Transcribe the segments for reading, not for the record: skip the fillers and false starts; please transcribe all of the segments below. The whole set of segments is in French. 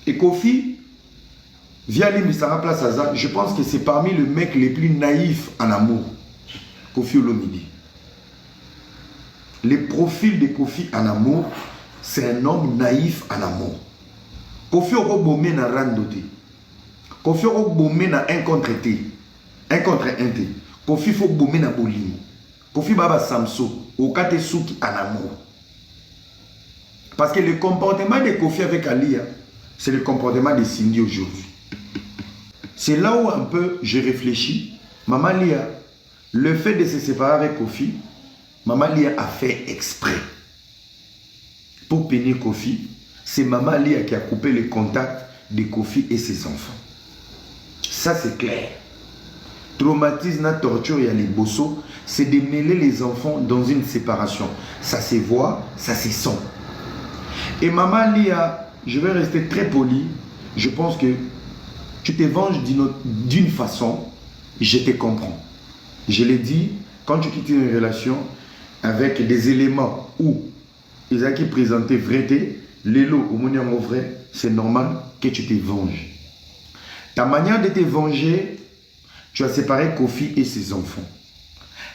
Et Kofi, via les Missara Place Azad, je pense que c'est parmi les mecs les plus naïfs en amour. Kofi Olomide. Le profil de Kofi en amour, c'est un homme naïf en amour. Kofi Olomide na randoté. Kofi Olomide na un contre T. Un contre un T. Kofi Olomide na bolimo. Kofi Baba Samso, au kate souki en amour. Parce que le comportement de Kofi avec Alia, c'est le comportement de Cindy aujourd'hui. C'est là où un peu je réfléchis. Maman Lia, le fait de se séparer avec Kofi, Maman Lia a fait exprès. Pour punir Kofi, c'est Maman Lia qui a coupé le contact de Kofi et ses enfants. Ça c'est clair. Traumatisme, torture et les bossos, c'est de mêler les enfants dans une séparation. Ça se voit, ça se sent. Et Maman Lia, je vais rester très poli, je pense que tu te venges d'une façon, je te comprends. Je l'ai dit, quand tu quittes une relation avec des éléments où ils ont qui présentaient vérité, l'élo au monde en vrai, c'est normal que tu te venges. Ta manière de te venger, tu as séparé Kofi et ses enfants.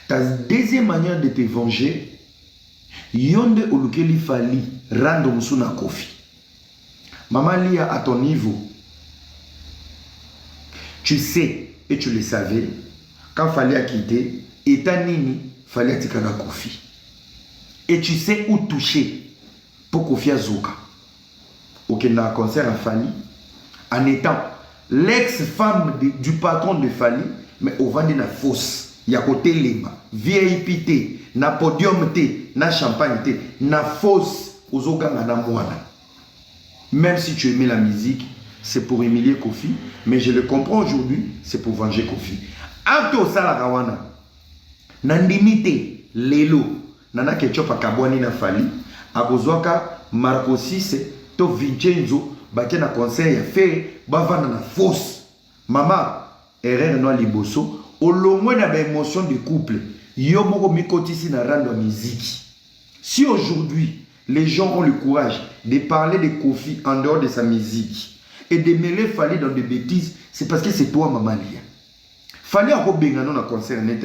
Ta deuxième manière de te venger, Yonde Olukeli Fali rendre Moussuna Kofi. Maman Lia, à ton niveau, tu sais et tu le savais, quand Fali a quitté, et Nini, Fali a tikana Kofi. Et tu sais où toucher pour Kofi Azuka. Ok, dans un concert à Fali, en étant l'ex-femme du patron de Fali, mais au vent de la fosse. Il y a côté Lema, VIP T, na podium T, na champagne T, na fosse aux oganga na moana. Même si tu aimais la musique, c'est pour humilier Kofi, mais je le comprends aujourd'hui, c'est pour venger Kofi. Acte sala kawana, nandimite lelo, nana ketchup akabwani na Fali, akozwaka Marco 6, to Vincenzo, batie na conseil ya fait, bavana na fosse. Mama, erreur noa liboso, au moins dans l'émotion du couple, yo moko mikotisi na rando musique. Si aujourd'hui, les gens ont le courage de parler de Kofi en dehors de sa musique et de mêler Fali dans des bêtises, c'est parce que c'est toi, Maman Lia. Fali a robengano na concert net.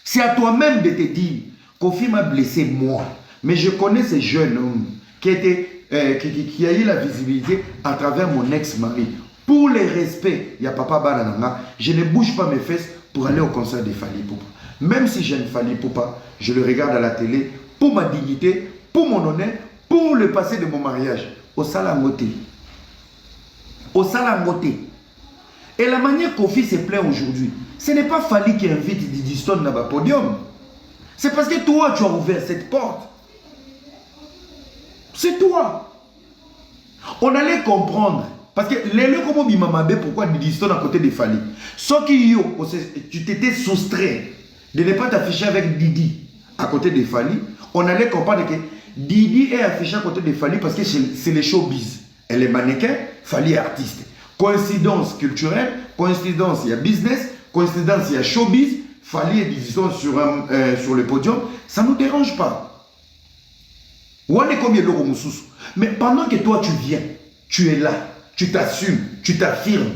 C'est à toi-même de te dire, Kofi m'a blessé moi. Mais je connais ce jeune homme qui a eu la visibilité à travers mon ex-mari. Pour le respect, il y a Papa Banananga, je ne bouge pas mes fesses pour aller au concert de Fali Poupa. Même si j'aime Fali Poupa, je le regarde à la télé pour ma dignité, pour mon honneur, pour le passé de mon mariage. Au Salangote. Au Salangote. Et la manière Kofi se plaint aujourd'hui, ce n'est pas Fali qui invite Didi Stone dans le podium. C'est parce que toi, tu as ouvert cette porte. C'est toi. On allait comprendre. Parce que les lieux comme Bimamabe, pourquoi Didi Stone à côté de Fali? Sauf que tu t'étais soustrait de ne pas t'afficher avec Didi à côté de Fali. On allait comprendre que Didi est affiché à côté de Fali parce que c'est les showbiz. Elle est mannequin, Fali est artiste. Coïncidence culturelle, coïncidence il y a business, coïncidence il y a showbiz, Fali et Didi Stone sur le podium. Ça ne nous dérange pas. Mais pendant que toi tu viens, tu es là. Tu t'assumes, tu t'affirmes.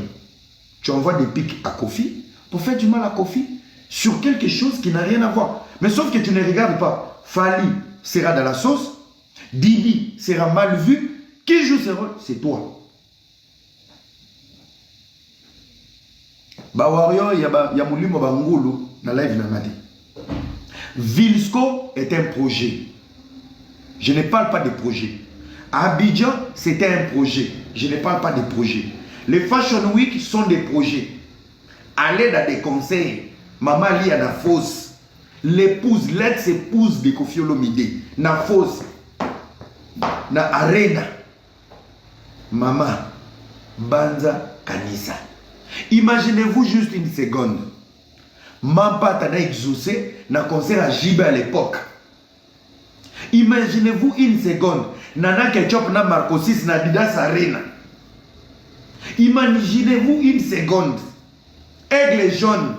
Tu envoies des pics à Kofi pour faire du mal à Kofi sur quelque chose qui n'a rien à voir. Mais sauf que tu ne regardes pas. Fali sera dans la sauce. Didi sera mal vu. Qui joue ce rôle? C'est toi. Bawario, il y a Moulimo Bangolo dans la live Namadi. Vilsco est un projet. Je ne parle pas de projet. Abidjan, c'était un projet. Je ne parle pas de projet. Les Fashion Week sont des projets. Aller dans des conseils. Maman Lia na fosse. L'épouse, l'ex-épouse de Kofi Olomide. Na fosse. Na arena. Maman. Banza Kanisa. Imaginez-vous juste une seconde. Mampa t'a exaucé na concert à Jibé à l'époque. Imaginez-vous une seconde. Nana Ketchup na Marco 6 na Didas Arena. Imaginez-vous une seconde. Aigle jaune.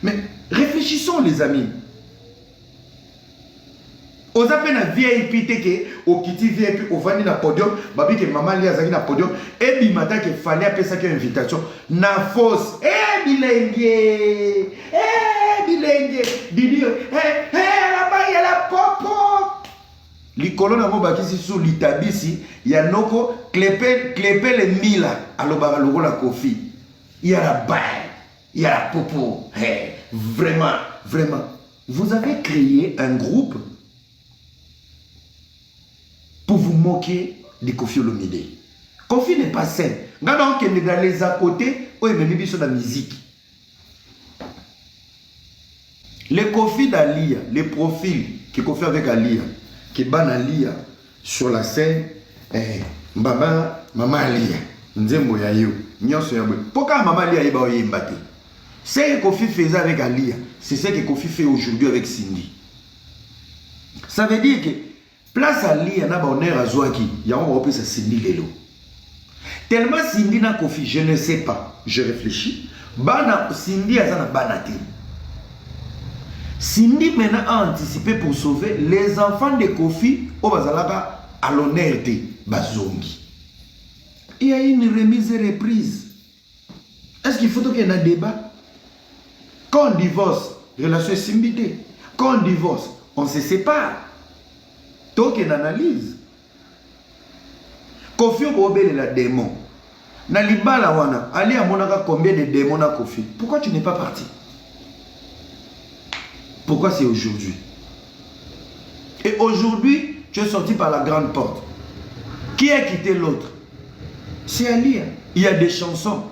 Mais réfléchissons les amis. Oza pe na VIP teke au kiti VIP au vani na podium babi ke maman Lia azaki na podium et bimata ke fallait appeler ça une invitation na fausse bilenge Didi la ba ya la popo likolo na mo bakisi sous litabisi ya noko klepe le mila aloba logo la Kofi ya la ba ya la popo vraiment vous avez créé un groupe pour vous moquer de Kofi Olomide. Kofi n'est pas sain. Regardons qu'il est dans les à côté, où il met sur la musique. Le Kofi d'Alia, les profils que Kofi avec Alia, qui ban Alia sur la scène, maman Alia, Nzembo Yayo, Nyonso Yabwe. Pourquoi maman Alia est mbate? Ce que Kofi faisait avec Alia, c'est ce que Kofi fait aujourd'hui avec Cindy. Ça veut dire que place à Lia na bonheur à Zouaki, il y a un repris à Cindy Lelo. Tellement Cindy na Kofi, je ne sais pas, je réfléchis. Bana Cindy a zana banati. Cindy maintenant a anticipé pour sauver les enfants de Kofi au Bazalaka à l'honneur de Bazongi. Il y a une remise et reprise. Est-ce qu'il faut qu'il y ait un débat? Quand on divorce, relation est simbité. Quand on divorce, on se sépare. Donc une analyse. Kofi obele la démon. Na libala wana, ali amonaka combien de démons na Kofi. Pourquoi tu n'es pas parti? Pourquoi c'est aujourd'hui? Et aujourd'hui, tu es sorti par la grande porte. Qui a quitté l'autre? C'est Ali. Il y a des chansons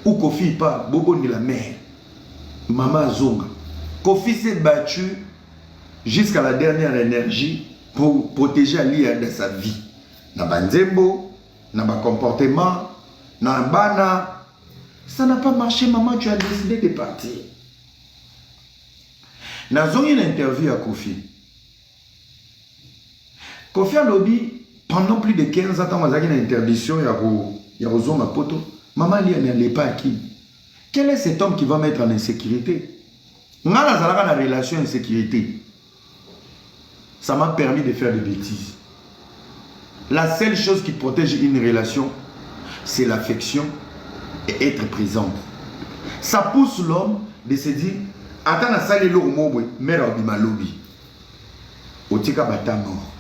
où Kofi parle, Bobo ni la mère, Maman Zonga. Kofi s'est battu jusqu'à la dernière énergie pour protéger Ali de sa vie. Na banzembo, na ba comportement, na bana. Ça n'a pas marché, maman, tu as décidé de partir. Nous avons une interview à Kofi. Kofi a lobby pendant plus de 15 ans, il y a une interdiction, il y a Rozonga Poto. Maman Lia n'allait pas à qui? Quel est cet homme qui va mettre en insécurité? On a la relation insécurité. Ça m'a permis de faire des bêtises. La seule chose qui protège une relation, c'est l'affection et être présente. Ça pousse l'homme de se dire, attends à saler l'eau au mère obima lobby. Otika bata mort.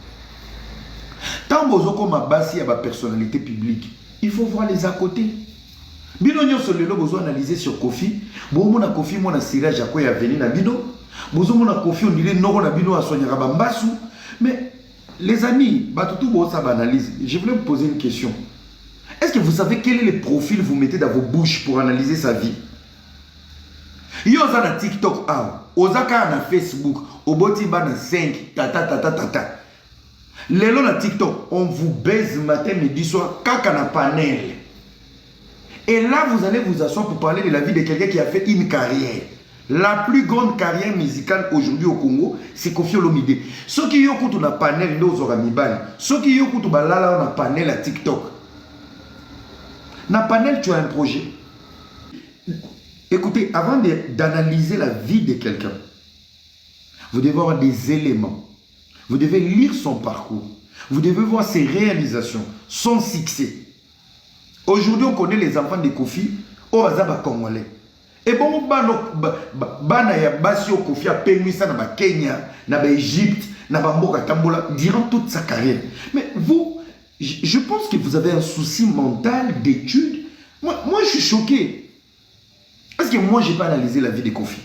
Tant que ma basi a ma personnalité publique, il faut voir les à côté. Bino nyonso lelo bozo analyser sur Kofi, bomo na Kofi mo na sirage ya ko ya veni na bino, bozo mo na Kofi on dirait noko na bino asonyaka bambasu. Mais les amis, batutu bo ça analyse. Je voulais vous poser une question. Est-ce que vous savez quel est le profil que vous mettez dans vos bouches pour analyser sa vie? Yo za na TikTok ozaka na Facebook, oboti ba na 5 tata. Lelo na TikTok, on vous baise matin midi soir kaka na panel. Et là, vous allez vous asseoir pour parler de la vie de quelqu'un qui a fait une carrière. La plus grande carrière musicale aujourd'hui au Congo, c'est Kofi Olomide. Ceux qui ont écouté na panel, nous aurons mis balle. Ceux qui ont écouté na panel à TikTok. Na panel, tu as un projet. Écoutez, avant d'analyser la vie de quelqu'un, vous devez avoir des éléments. Vous devez lire son parcours. Vous devez voir ses réalisations, son succès. Aujourd'hui, on connaît les enfants de Kofi, au Bazaba Congolais. Et bon, bana ya basio Kofi a permis ça dans le Kenya, dans l'Égypte, dans Mboka Tambola, durant toute sa carrière. Mais vous, je pense que vous avez un souci mental d'études. Moi, je suis choqué. Parce que moi, je n'ai pas analysé la vie de Kofi.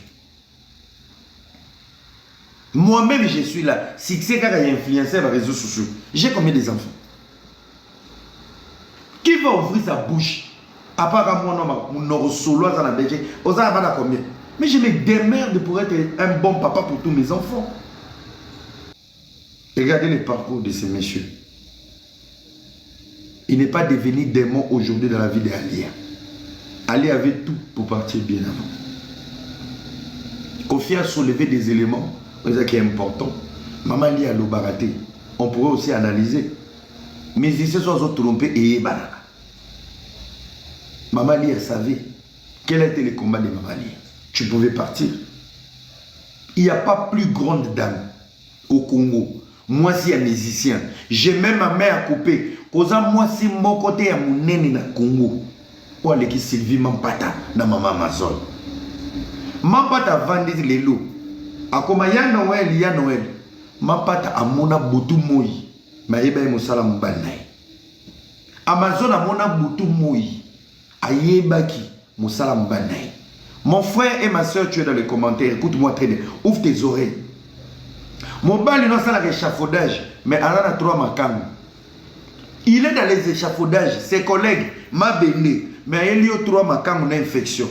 Moi-même, je suis là. Si c'est quelqu'un qui a influencé les réseaux sociaux, j'ai combien d'enfants? Qui va ouvrir sa bouche? À part moi, mon solo dans la Belgique, on a combien? Mais je me démerde pour être un bon papa pour tous mes enfants. Regardez le parcours de ces messieurs. Il n'est pas devenu démon aujourd'hui dans la vie d'Alia. Ali avait tout pour partir bien avant. Kofi a soulevé des éléments qui est important. Maman Lia l'a baraté. On pourrait aussi analyser. Mais ils se sont trompés et baraka. Maman Lia savait quel était le combat de Maman Lia. Tu pouvais partir. Il n'y a pas plus grande dame au Congo. Moi, si un musicien, j'ai même ma mère à couper. Causa moi, si mon côté à mon nene na Congo. Pour aller qui Sylvie Mampata na maman Amazon. Mampata vandi les loups. A comme ya Noël. Mampata a mona botu moi. Ma yeba musala mbanai. Amazon a mona botu moi. A yeba ki musala mbanai. Mon frère et ma soeur, tu es dans les commentaires. Écoute-moi très bien. Ouvre tes oreilles. Mon bal, il a l'échafaudage, mais Alain a trois makam. Il est dans les échafaudages. Ses collègues, m'a béni, mais il y a trois makam, on a infection.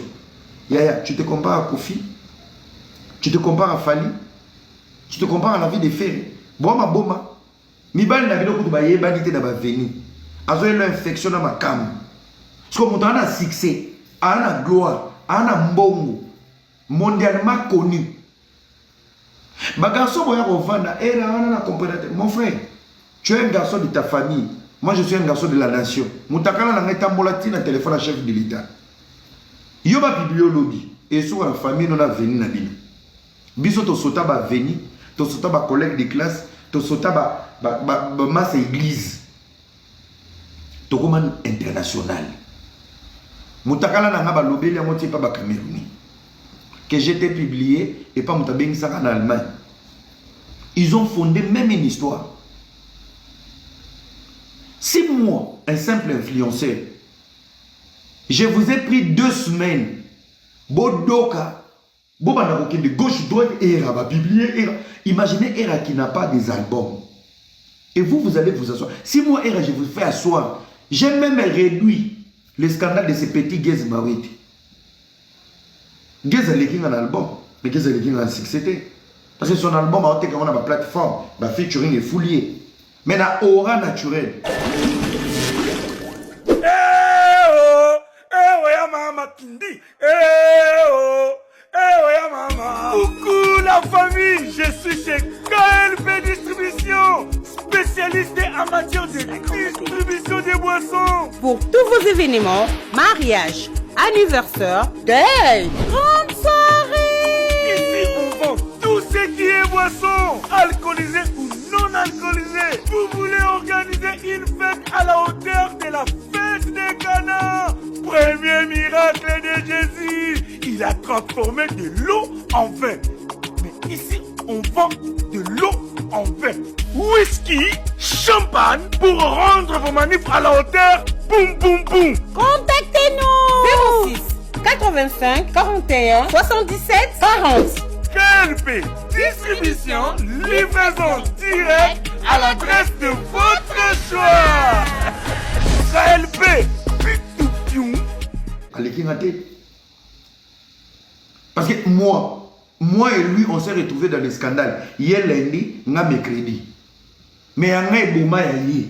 Yaya, tu te compares à Kofi? Tu te compares à Fali? Tu te compares à la vie des frères? Boma boma. Mi bal na vidéo kutu ba yeba nité na ba veni. Azo il a infection na makam. Parce que mon temps a succès, a gloire, a mbongo, mondialement connu. Ma garçon, mon frère, tu es un garçon de ta famille. Moi, je suis un garçon de la nation. Moutakala n'a pas molati na téléphone à chef de l'État. Yoba bibliologie. Et sur la famille, on a venu na bino. Biso to sota ba veni, to sota ba collègue de classe, to sota ba masse église. To commande international. Moutakala n'a pas lobé les motifs pas ba Camerouni. Que j'étais publié et pas Moutabeng ça en Allemagne. Ils ont fondé même une histoire. Si moi, un simple influenceur, je vous ai pris 2 semaines, Bodoka, Bobanaroke de gauche, droite, Era va publier, Era. Imaginez Era qui n'a pas des albums. Et vous allez vous asseoir. Si moi, Era, je vous fais asseoir, j'ai même réduit le scandale de ces petits Gez Mawiti. Gez a l'écrit un album, mais Gez a l'écrit un succès. Parce que son album a été comme une plateforme, featuring est foulier. Mais la aura naturelle. Coucou la famille, je suis chez KLP Distribution, spécialiste en matière de distribution des boissons. Pour tous vos événements, mariage, anniversaire, deuil, grande soirée. Ici, on vend tout ce qui est boisson, alcoolisé ou non alcoolisé. Vous voulez organiser une fête à la hauteur de la fête des Ghana. Premier miracle de Jésus, il a transformé de l'eau en vin. Mais ici, on vend de l'eau en vin. Whisky, champagne, pour rendre vos manifs à la hauteur. Boum, boum, boum. Contactez-nous 06 85 41 77 40. KLP Distribution, livraison directe à l'adresse de votre choix. KLP. Parce que moi et lui, on s'est retrouvés dans les scandales. Hier lundi, on a mes crédits. Mais on a eu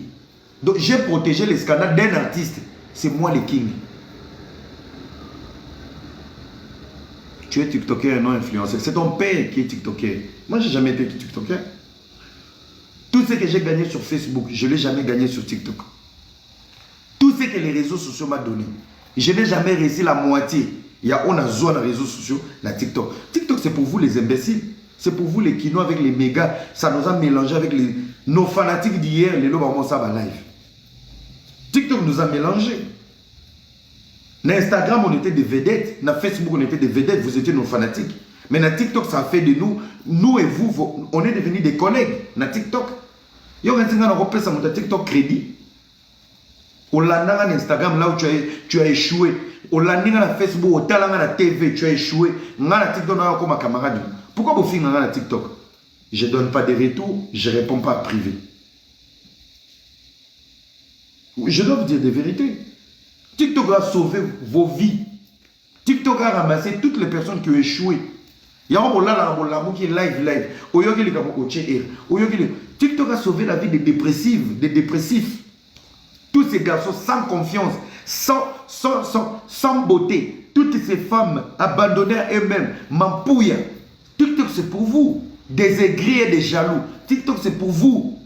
donc j'ai protégé les scandales d'un artiste. C'est moi le king. Tu es TikToker et non influenceur. C'est ton père qui est TikToker. Moi, j'ai jamais été TikToker. Tout ce que j'ai gagné sur Facebook, je ne l'ai jamais gagné sur TikTok. Tout ce que les réseaux sociaux m'ont donné, je n'ai jamais réussi la moitié. Il y a on a zone les réseaux sociaux, la TikTok. TikTok, c'est pour vous les imbéciles. C'est pour vous les kinos avec les mégas. Ça nous a mélangé avec nos fanatiques d'hier, les lobes ça va live. TikTok nous a mélangé. Dans Instagram, on était des vedettes. Dans Facebook, on était des vedettes. Vous étiez nos fanatiques. Mais dans TikTok, ça a fait de nous et vous, on est devenus des collègues. Dans TikTok. Il y a un TikTok crédit. Au lendemain, Instagram, là où tu as échoué. Au lendemain, Facebook, au talent, la TV, tu as échoué. Dans TikTok, comme un camarade. Pourquoi vous faites dans TikTok? Je ne donne pas de retour, je ne réponds pas privé. Je dois vous dire des vérités. TikTok a sauvé vos vies. TikTok a ramassé toutes les personnes qui ont échoué. Il y a un qui est live. TikTok a sauvé la vie des dépressifs. Tous ces garçons sans confiance, sans beauté. Toutes ces femmes abandonnées à elles-mêmes, mampouya. TikTok c'est pour vous. Des aigris et des jaloux. TikTok c'est pour vous.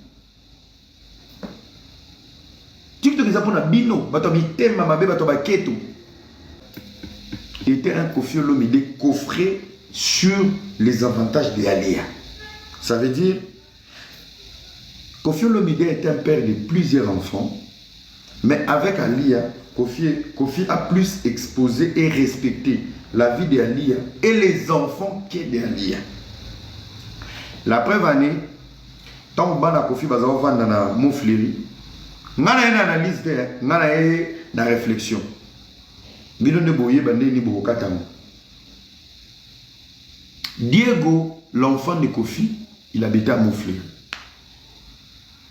TikTok est pour bino. Il était un Kofi Olomide coffré sur les avantages des aléas. Ça veut dire, Koffi Olomide est un père de plusieurs enfants, mais avec Alia, Koffi a plus exposé et respecté la vie d'Alia et les enfants qu'est d'Alia. La preuve année, tant que Koffi Bazawa vanda na Montfléry, ngana une analyse, ngana une réflexion. Bino ne boye bande ni bokatango. Diego, l'enfant de Koffi, il habitait à Montfléry.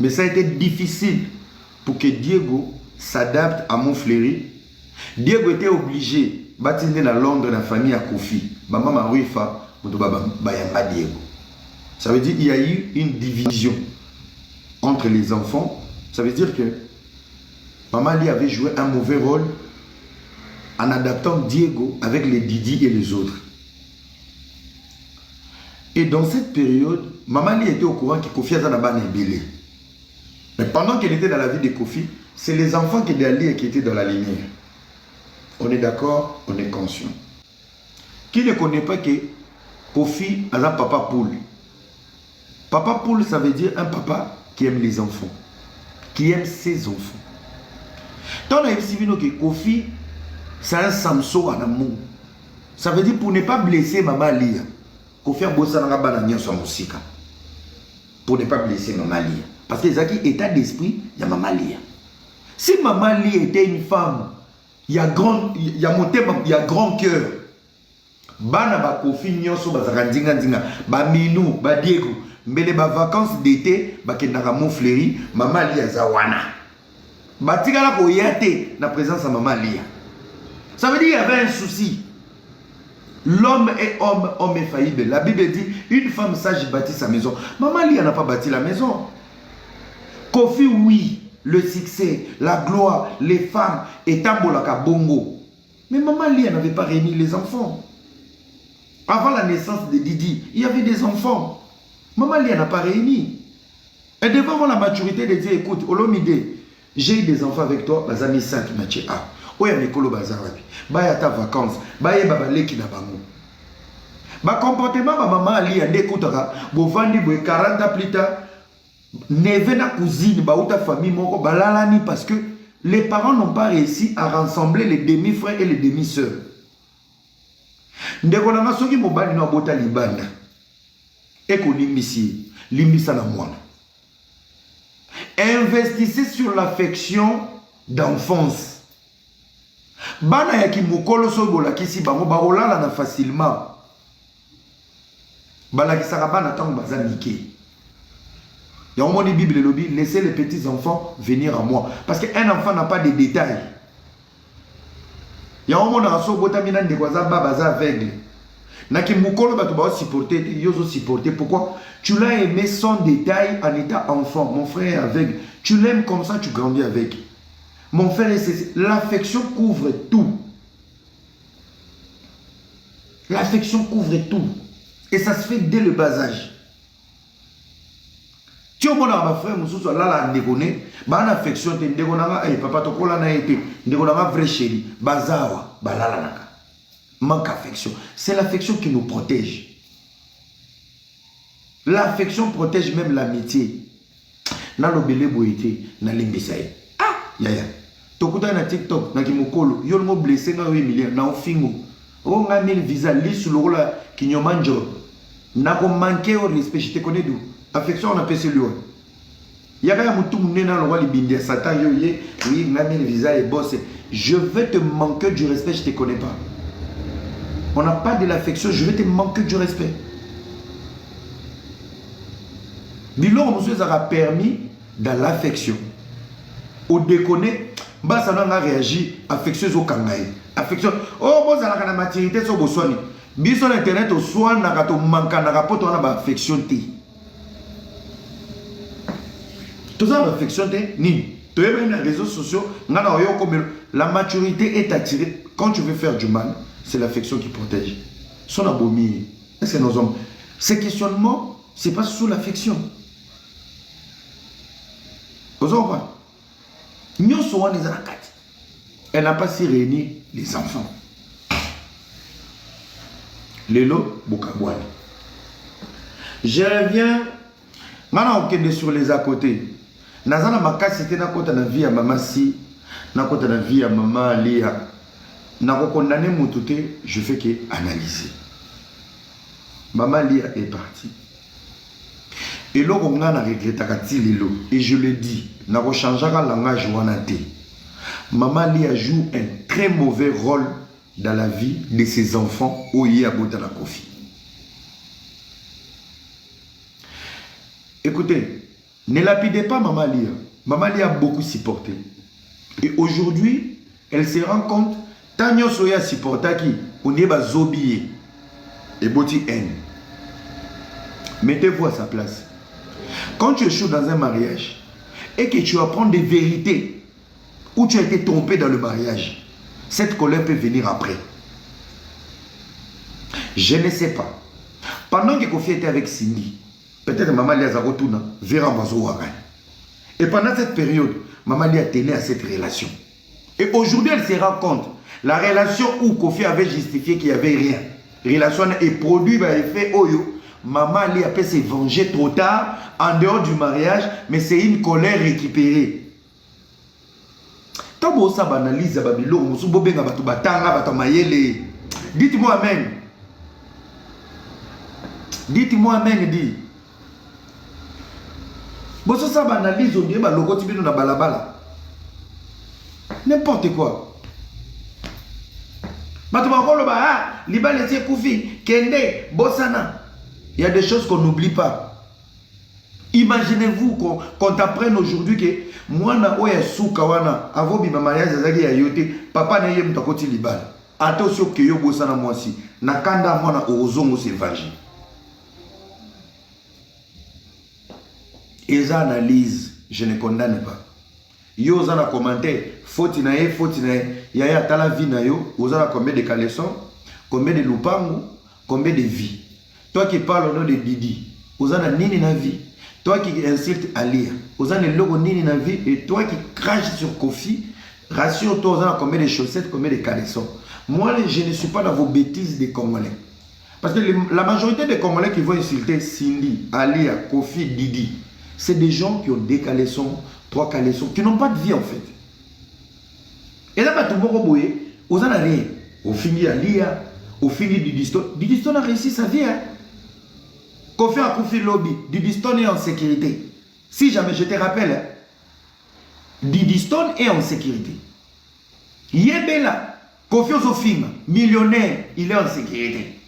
Mais ça a été difficile pour que Diego s'adapte à Montfléry. Diego était obligé de bâtir dans Londres la famille à Koffi. Maman Marouifa, Bayamba Diego. Ça veut dire qu'il y a eu une division entre les enfants. Ça veut dire que Maman Ali avait joué un mauvais rôle en adaptant Diego avec les Didi et les autres. Et dans cette période, Maman Ali était au courant que Koffi Azanaban est belé. Mais pendant qu'elle était dans la vie de Koffi, c'est les enfants qui étaient allés qui étaient dans la lumière. On est d'accord, on est conscient. Qui ne connaît pas que Koffi a un papa poule? Papa poule, ça veut dire un papa qui aime les enfants, qui aime ses enfants. Tant on a que Koffi, c'est un Samson en amour. Ça veut dire pour ne pas blesser Maman Lia, Koffi a bossé dans la banane sur musique. Pour ne pas blesser Maman Lia. Parce que Zaki, état d'esprit, il y a Maman Lia. Si Maman Lia était une femme, il y a grand cœur. Bana ba Koffi nyonso bazaka ndinga ba Minou ba Diego mbele ba vacances d'été ba kendaka Montfléry Maman Lia zawana. Ba tigala ko yate na présence de Maman Lia. Ça veut dire qu'il y avait un souci. L'homme est homme, homme est faillible. La Bible dit une femme sage bâtit sa maison. Maman Lia n'a pas bâti la maison. Koffi, oui, le succès, la gloire, les femmes, et Tambolaka Bongo. Mais Maman Lia n'avait pas réuni les enfants. Avant la naissance de Didi, il y avait des enfants. Maman Lia n'a pas réuni. Et devant avoir la maturité de dire, écoute, Olomide, j'ai eu des enfants avec toi, Bazami 5, Mathieu A. Oya Mikolo Bazarabi. Baya ta vacances, Baya Babaleki na Bango. Ba comportement ba Maman Lia, d'écoutera, Bovandi, 40 ans plus tard, neve na cousine bauta famille moko balalani parce que les parents n'ont pas réussi à rassembler les demi-frères et les demi-sœurs. Ndeko na soki mobali na bota libanda eko limbisi limbisa na mwana. Investissez sur l'affection d'enfance. Bana ya kimokolo so bolakisi bango baolala na facilement. Balakisaka bana tango bazamike. Il y a un moment de Bible lobby, laissez les petits enfants venir à moi. Parce qu'un enfant n'a pas de détails. Il y a un moment de baza aveugle. Naki mukolo bato ba supporter, yozo supporter. Pourquoi? Tu l'as aimé sans détail en état enfant. Mon frère est aveugle. Tu l'aimes comme ça, tu grandis avec. Mon frère, l'affection couvre tout. L'affection couvre tout. Et ça se fait dès le bas âge. Si on a un frère, je suis là, je suis là, affection, je suis là, papa, je suis là, vrai chéri, bazawa, balalaka. Manque affection. C'est l'affection qui nous protège. L'affection protège même l'amitié. Dans le belé boité, dans l'imbisaï. Ah, yaya. Tokuta na TikTok, na kimokolo, yo le mot blessé na 8 millions, na ofingo. On a mis le visa, li sur le rôle qui n'y a manjo. Na ko manqué au respect, je te connais d'où. Affection, on appelle celui-là. Il y a un moutou dans le roi libindé, Satan, oui, il a mis le visa et boss. Je vais te manquer du respect, je ne te connais pas. On n'a pas de l'affection, je vais te manquer du respect. Bilon, monsieur, ça a permis dans l'affection. Au déconner, bah ça n'a réagi, affection au kangaï. Affection, oh, bon, ça a la maturité sur Boswani. Bison internet au soin, n'a pas manqué, n'a pas ton affection. Tout ça, l'affection, ni. Tu es les réseaux sociaux, la maturité est attirée. Quand tu veux faire du mal, c'est l'affection qui protège. Son abomi, c'est nos hommes. Ces questionnements, ce n'est pas sous l'affection. Vous savez pas? Elle n'a pas si réuni les enfants. Lelo Bokabouane. Je reviens Maintenant, on est sur les à côté. Nazana makasi c'était na kota na vie à maman si, na kota na vie à maman Lia. Na ko condamné moutouté, je fais que analyser. Maman Lia est partie. Et là on a regretté lelo et je le dis, na ko changer la langage wanate. Maman Lia joue un très mauvais rôle dans la vie de ses enfants au Yabota la Kofi. Écoutez, ne lapidez pas Maman Lia. Maman Lia a beaucoup supporté. Et aujourd'hui, elle se rend compte, Tanyo Soya supporta qui, on est zobié et boti haine. Mettez-vous à sa place. Quand tu échoues dans un mariage et que tu apprends des vérités où tu as été trompé dans le mariage, cette colère peut venir après. Je ne sais pas. Pendant que Kofi était avec Cindy, peut-être Maman Lia Zarotuna verra Mazo Waran. Et pendant cette période, Maman Lia tenait à cette relation. Et aujourd'hui, elle se rend compte, la relation où Kofi avait justifié qu'il n'y avait rien, relation est produit par effet Oyo, Maman Lia peut se venger trop tard, en dehors du mariage, mais c'est une colère récupérée. Dites-moi amen. Dites-moi amen, dit. Bosso ça banalise, on dit, bah, logo tibino na balabala. N'importe quoi. Il y a des choses qu'on n'oublie pas. Imaginez-vous qu'on t'apprenne aujourd'hui que moi na oya souka wana avobi ma mariage azaki ya yote papa na yé mtakoti libala. Attention que yo bosana moi si na kanda mwana ozongo se vaji. Et ça analyse, je ne condamne pas. Yo zana commentaire, faute na yaya tala vie na yo, ozana combien de caleçons, combien de lupango, combien de vies. Toi qui parles au nom de Didi, ozana nini na vie. Toi qui insultes Alia, ozana le logo nini na vie, et toi qui craches sur Kofi, rassure-toi, ozana combien de chaussettes, combien de caleçons. Moi, je ne suis pas dans vos bêtises des Congolais. Parce que la majorité des Congolais qui vont insulter Cindy, Alia, Kofi, Didi, c'est des gens qui ont des caleçons, 3 caleçons, qui n'ont pas de vie en fait. Et là, tout le monde vous en avez rien. Au fini Alia, au fini Didi Stone. Didi Stone a réussi sa vie. Hein? Kofi a Kofi Lobby, Didi Stone est en sécurité. Si jamais je te rappelle, hein, Didi Stone est en sécurité. Yebela, Kofi Ozofim, millionnaire, il est en sécurité.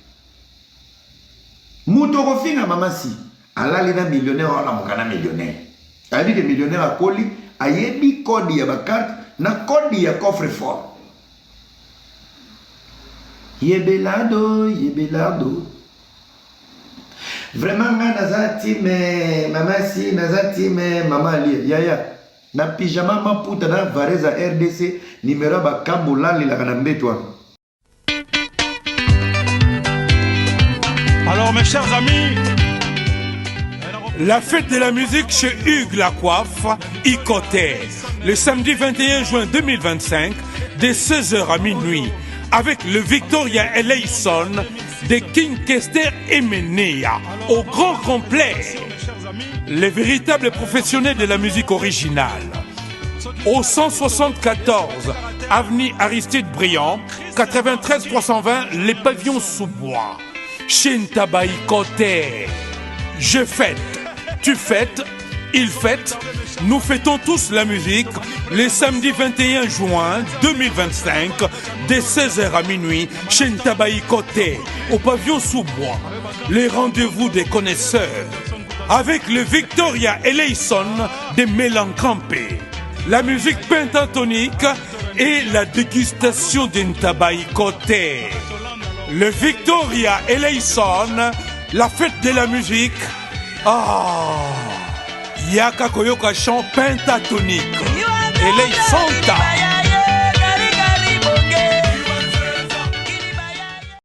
Moutorofina Mamasi, Allah est millionnaire, on a millionnaire. Il dit que millionnaire à Koli, a yebi kodi ya bakarte, na kodi ya coffre fort. Yebelado, yebelado. Vraiment, nazati me, maman si, nazati me, maman li, yaya. Na pyjama ma puta na vareza RDC, numéro ba kambola li la kanambe toi. Alors mes chers amis, la fête de la musique chez Hugues Lacoiffe, Icoté, le samedi 21 juin 2025, de 16h à minuit, avec le Victoria Eleison de King Kester et Menea, au grand complet. Les véritables professionnels de la musique originale. Au 174 avenue Aristide Briand, 93 320 Les Pavillons sous bois. Chez Ntabaï Côté. Je fête, tu fêtes, il fête. Nous fêtons tous la musique le samedi 21 juin 2025 de 16h à minuit chez Ntabaï Côté, au pavillon sous bois. Les rendez-vous des connaisseurs avec le Victoria Eleison de Mélancrampé. La musique pentatonique et la dégustation de Ntabaï Côté. Le Victoria Eleison, la fête de la musique. Yaka Koyoka chant pentatonique. Eleison.